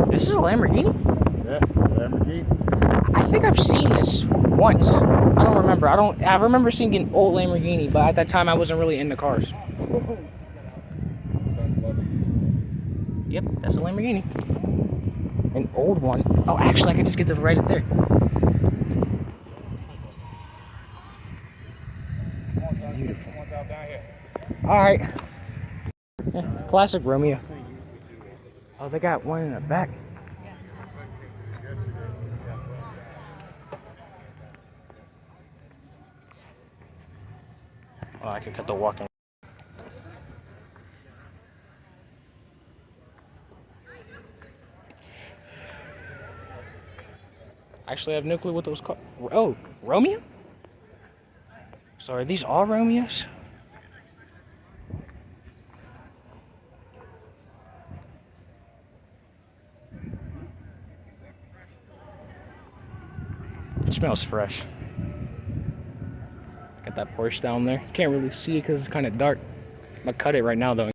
This is a Lamborghini? Yeah, Lamborghini. I think I've seen this once. I don't remember. I remember seeing an old Lamborghini, but at that time I wasn't really into cars. Yep, that's a Lamborghini. An old one. Oh, actually, I can just get to write it there. Beautiful. All right. Yeah, classic Romeo. Oh, they got one in the back. Oh, I could cut the walking. Actually, I have no clue what those cars. Oh, Romeo? So are these all Romeos? It smells fresh. Got that Porsche down there. Can't really see it because it's kind of dark. I'm gonna cut it right now though.